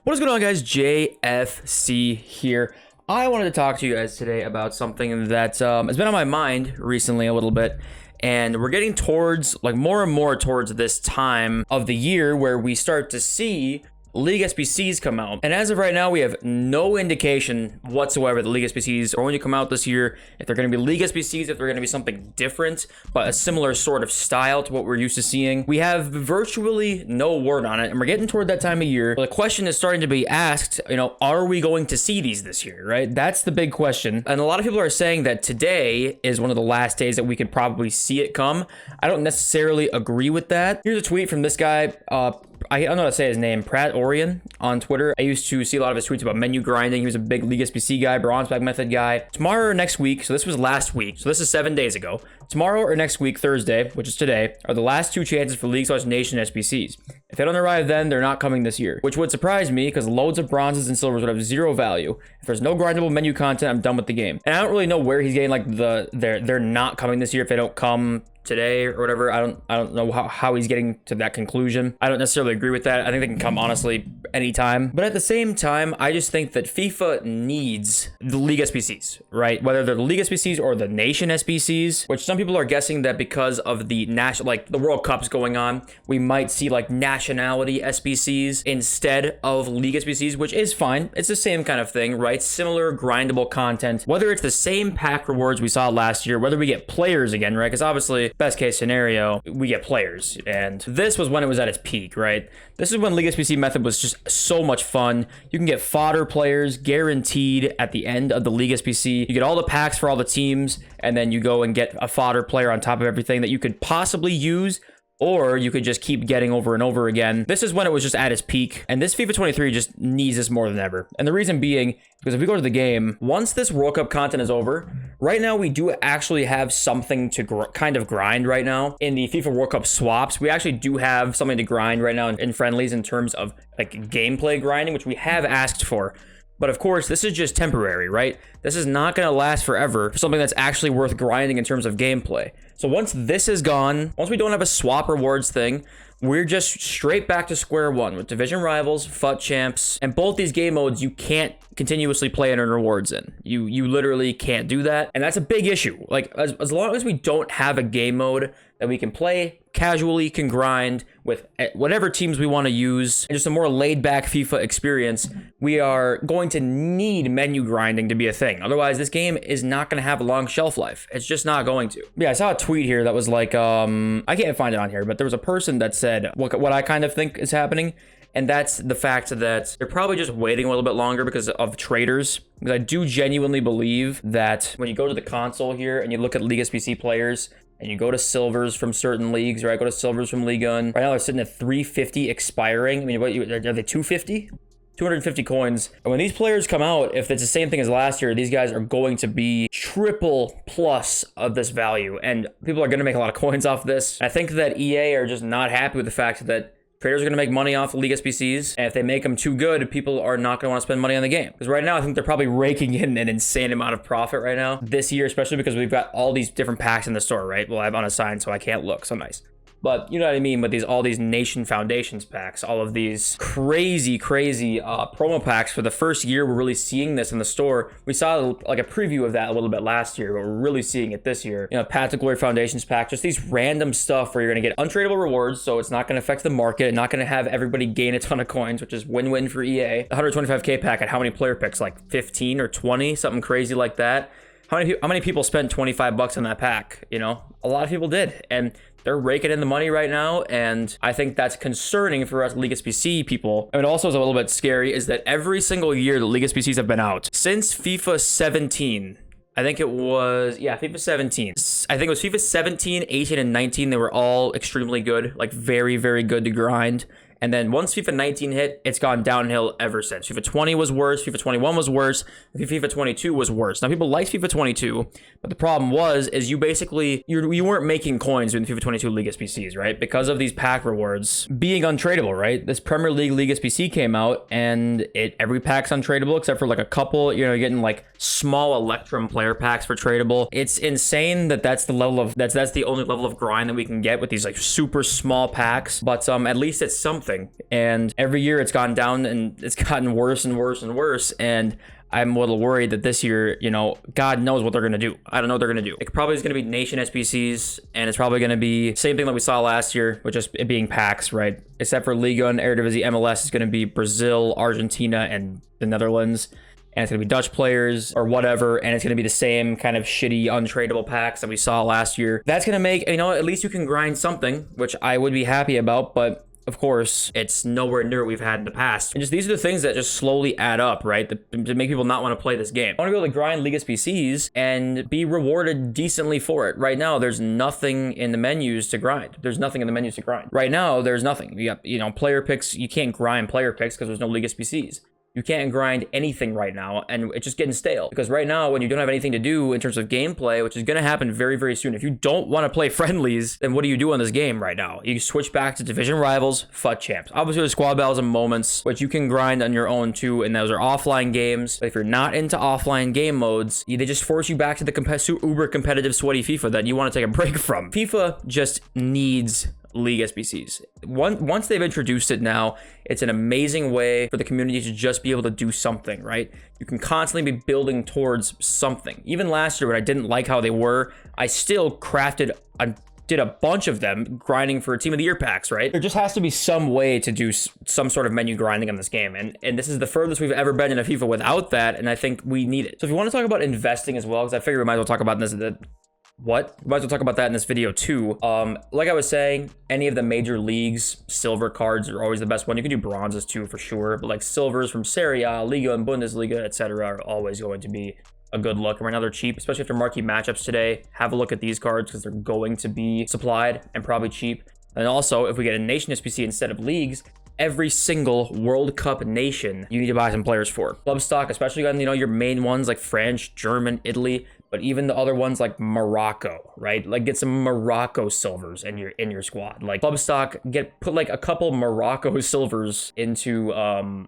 What is going on, guys? JFC here. I wanted to talk to you guys today about something that has been on my mind recently a little bit. And we're getting towards, more and more towards this time of the year where we start to see League SBCs come out. And as of right now, we have no indication whatsoever that League SBCs are going to come out this year. If they're going to be League SBCs, if they're going to be something different, but a similar sort of style to what we're used to seeing. We have virtually no word on it, and we're getting toward that time of year. The question is starting to be asked, are we going to see these this year, right? That's the big question. And a lot of people are saying that today is one of the last days that we could probably see it come. I don't necessarily agree with that. Here's a tweet from this guy, I don't know how to say his name, Pratt Orion on Twitter. I used to see a lot of his tweets about menu grinding. He was a big League SBC guy, bronze bag method guy. Tomorrow or next week, so this was last week, so this is 7 days ago. Tomorrow or next week, Thursday, which is today, are the last two chances for League/Nation SBCs. If they don't arrive then, they're not coming this year, which would surprise me because loads of bronzes and silvers would have zero value. If there's no grindable menu content, I'm done with the game. And I don't really know where he's getting they're not coming this year if they don't come today or whatever. I don't know how he's getting to that conclusion. I don't necessarily agree with that. I think they can come honestly anytime. But at the same time, I just think that FIFA needs the League SBCs, right? Whether they're the League SBCs or the Nation SBCs, which some people are guessing that because of the the World Cup's going on, we might see nationality SBCs instead of League SBCs, which is fine. It's the same kind of thing, right? Similar grindable content. Whether it's the same pack rewards we saw last year, whether we get players again, right? Because obviously, best case scenario, we get players. And this was when it was at its peak, right? This is when League SBC method was just so much fun. You can get fodder players guaranteed at the end of the League SBC. You get all the packs for all the teams, and then you go and get a fodder player on top of everything that you could possibly use, or you could just keep getting over and over again. This is when it was just at its peak, and this FIFA 23 just needs this more than ever. And the reason being, because if we go to the game, once this World Cup content is over, right now we do actually have something to kind of grind right now. In the FIFA World Cup swaps, we actually do have something to grind right now in friendlies in terms of gameplay grinding, which we have asked for. But of course, this is just temporary, right? This is not going to last forever for something that's actually worth grinding in terms of gameplay. So once this is gone, once we don't have a swap rewards thing, we're just straight back to square one with Division Rivals, FUT Champs, and both these game modes you can't continuously play and earn rewards in. You literally can't do that, and that's a big issue. As long as we don't have a game mode that we can play casually, can grind with whatever teams we want to use, and just a more laid-back FIFA experience, we are going to need menu grinding to be a thing. Otherwise, this game is not going to have a long shelf life. It's just not going to. Yeah, I saw a tweet here that was I can't find it on here, but there was a person that said what I kind of think is happening, and that's the fact that they're probably just waiting a little bit longer because of traders. Because I do genuinely believe that when you go to the console here and you look at League SBC players, and you go to silvers from certain leagues, right? Go to silvers from Ligue 1. Right now they're sitting at 350 expiring. I mean, are they 250? 250 coins. And when these players come out, if it's the same thing as last year, these guys are going to be triple plus of this value. And people are going to make a lot of coins off this. I think that EA are just not happy with the fact that traders are going to make money off the League SBCs, and if they make them too good, people are not going to want to spend money on the game. Because right now, I think they're probably raking in an insane amount of profit right now this year, especially because we've got all these different packs in the store, right? Well, I have unassigned, so I can't look. So nice. But you know what I mean with all these Nation Foundations packs, all of these crazy promo packs. For the first year, we're really seeing this in the store. We saw a preview of that a little bit last year, but we're really seeing it this year. Path to Glory Foundations pack, just these random stuff where you're going to get untradeable rewards, so it's not going to affect the market, not going to have everybody gain a ton of coins, which is win-win for EA. The 125k pack at how many player picks? 15 or 20, something crazy like that. How many people spent 25 bucks on that pack? A lot of people did, and they're raking in the money right now, and I think that's concerning for us League SBC people. And also is a little bit scary is that every single year the League SBCs have been out since FIFA 17. I think it was, FIFA 17. I think it was FIFA 17, 18, and 19. They were all extremely good, very, very good to grind. And then once FIFA 19 hit, it's gone downhill ever since. FIFA 20 was worse, FIFA 21 was worse, FIFA 22 was worse. Now, people liked FIFA 22, but the problem is you basically, you weren't making coins in FIFA 22 League SBCs, right? Because of these pack rewards being untradeable, right? This Premier League SBC came out, and every pack's untradeable except for a couple, you're getting small Electrum player packs for tradable. It's insane that's the level of, that's the only level of grind that we can get with these super small packs, but at least it's something. something. And every year it's gone down and it's gotten worse and worse and worse. And I'm a little worried that this year, you know, God knows what they're going to do. I don't know what they're going to do. It probably is going to be nation SBCs, and it's probably going to be same thing that we saw last year, with just it being packs, right? Except for Liga and Eredivisie, MLS is going to be Brazil, Argentina, and the Netherlands. And it's going to be Dutch players or whatever, and it's going to be the same kind of shitty, untradeable packs that we saw last year. That's going to make, you know, at least you can grind something, which I would be happy about, but of course, it's nowhere near what we've had in the past. And just these are the things that just slowly add up, right? To make people not want to play this game. I want to be able to grind Liga SBCs and be rewarded decently for it. Right now, there's nothing in the menus to grind. There's nothing in the menus to grind. Right now, there's nothing. You got, you know, player picks. You can't grind player picks because there's no Liga SBCs. You can't grind anything right now, and it's just getting stale. Because right now, when you don't have anything to do in terms of gameplay, which is going to happen very, very soon, if you don't want to play friendlies, then what do you do in this game right now? You switch back to division rivals, FUT champs. Obviously, there's squad battles and moments, which you can grind on your own too, and those are offline games. But if you're not into offline game modes, they just force you back to the uber competitive, sweaty FIFA that you want to take a break from. FIFA just needs League SBCs. Once they've introduced it now, it's an amazing way for the community to just be able to do something, right? You can constantly be building towards something. Even last year when I didn't like how they were, I still did a bunch of them grinding for Team of the Year packs, right? There just has to be some way to do some sort of menu grinding on this game. And this is the furthest we've ever been in a FIFA without that. And I think we need it. So if you want to talk about investing as well, because I figure we might as well talk about this. We might as well talk about that in this video too. Like I was saying, any of the major leagues, silver cards are always the best one. You can do bronzes too for sure, but like silvers from Serie A, Liga and Bundesliga, etc. are always going to be a good look. And right now they're cheap, especially after marquee matchups today. Have a look at these cards because they're going to be supplied and probably cheap. And also, if we get a nation SBC instead of leagues, every single World Cup nation you need to buy some players for. Club stock, especially on, you know, your main ones like French, German, Italy, but even the other ones like Morocco, right? Like get some Morocco silvers in your squad. Like club stock, put like a couple Morocco silvers into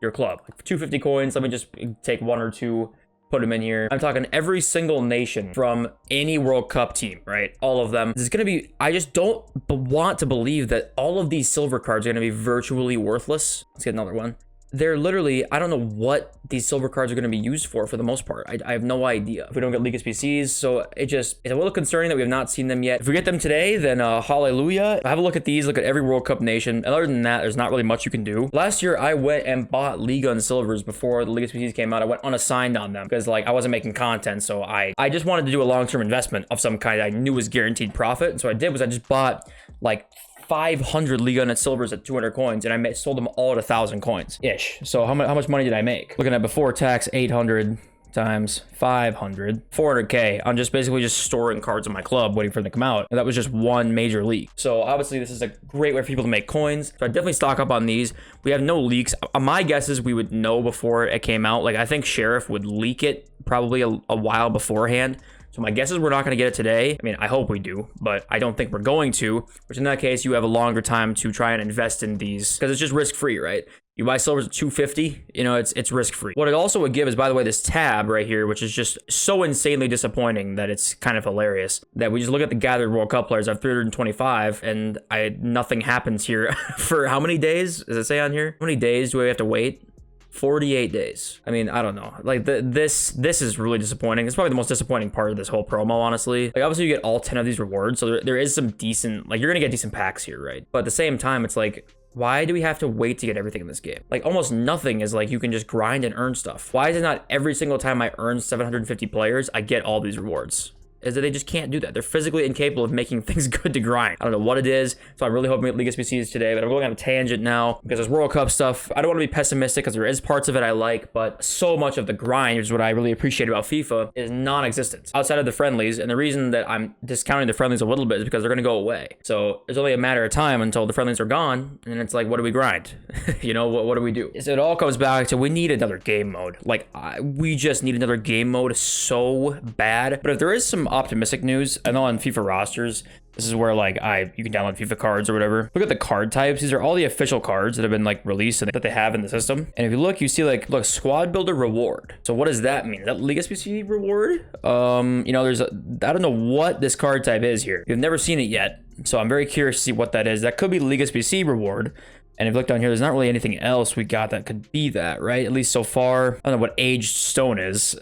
your club. Like 250 coins, let me just take one or two, put them in here. I'm talking every single nation from any World Cup team, right? All of them. This is going to be, I just don't want to believe that all of these silver cards are going to be virtually worthless. Let's get another one. They're literally, I don't know what these silver cards are going to be used for the most part. I have no idea if we don't get League SBCs. So it's a little concerning that we have not seen them yet. If we get them today, then hallelujah. Have a look at these, look at every World Cup nation. And other than that, there's not really much you can do. Last year, I went and bought Liga and Silvers before the League SBCs came out. I went unassigned on them because like I wasn't making content. So I just wanted to do a long-term investment of some kind I knew was guaranteed profit. And so I did was I just bought like 500 Liga and Silvers at 200 coins, and I sold them all at 1,000 coins ish. So how much money did I make? Looking at before tax, 800 times 500, 400k on just basically just storing cards in my club waiting for them to come out. And that was just one major league. So obviously this is a great way for people to make coins. So I definitely stock up on these. We have no leaks. My guess is we would know before it came out. Like I think Sheriff would leak it probably a while beforehand. So my guess is we're not going to get it today. I mean, I hope we do, but I don't think we're going to, which in that case, you have a longer time to try and invest in these because it's just risk-free, right? You buy silvers at 250, you know, it's risk-free. What it also would give is, by the way, this tab right here, which is just so insanely disappointing that it's kind of hilarious that we just look at the gathered World Cup players. I have 325 and nothing happens here for how many days? Does it say on here? How many days do we have to wait? 48 days. I mean, I don't know. Like this is really disappointing. It's probably the most disappointing part of this whole promo, honestly. Like obviously you get all 10 of these rewards. So there is some decent, like you're going to get decent packs here, right? But at the same time, it's like, why do we have to wait to get everything in this game? Like almost nothing is like you can just grind and earn stuff. Why is it not every single time I earn 750 players, I get all these rewards? Is that they just can't do that. They're physically incapable of making things good to grind. I don't know what it is, so I'm really hoping we get League SBCs today, but I'm going on a tangent now because there's World Cup stuff. I don't want to be pessimistic because there is parts of it I like, but so much of the grind, which is what I really appreciate about FIFA, is non-existent outside of the friendlies. And the reason that I'm discounting the friendlies a little bit is because they're going to go away. So it's only a matter of time until the friendlies are gone, and it's like, what do we grind? You know, what do we do? So it all comes back to we need another game mode. Like, we just need another game mode so bad. But if there is some optimistic news, I know on FIFA rosters, this is where like you can download FIFA cards or whatever. Look at the card types. These are all the official cards that have been like released and that they have in the system. And if you look, you see like, look, squad builder reward. So what does that mean? Is that League SBC reward? You know, I don't know what this card type is here. You've never seen it yet. So I'm very curious to see what that is. That could be League SBC reward. And if you look down here, there's not really anything else we got that could be that, right? At least so far. I don't know what aged stone is.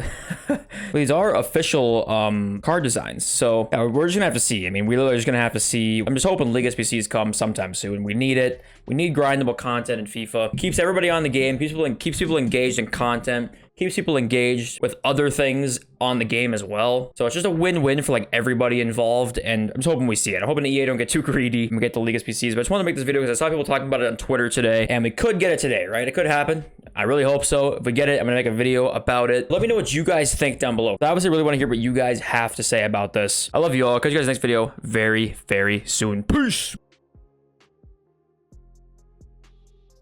But these are official card designs. So we're just gonna have to see. I mean, we literally just gonna have to see. I'm just hoping League SBCs come sometime soon. We need it. We need grindable content in FIFA. Keeps everybody on the game, keeps people engaged in content, keeps people engaged with other things on the game as well. So it's just a win-win for like everybody involved, and I'm just hoping we see it. I'm hoping EA don't get too greedy and we get the League SBCs, but I just wanted to make this video because I saw people talking about it on Twitter today, and we could get it today, right? It could happen. I really hope so. If we get it, I'm gonna make a video about it. Let me know what you guys think down below. I obviously really want to hear what you guys have to say about this. I love you all. Catch you guys next video very, very soon. Peace.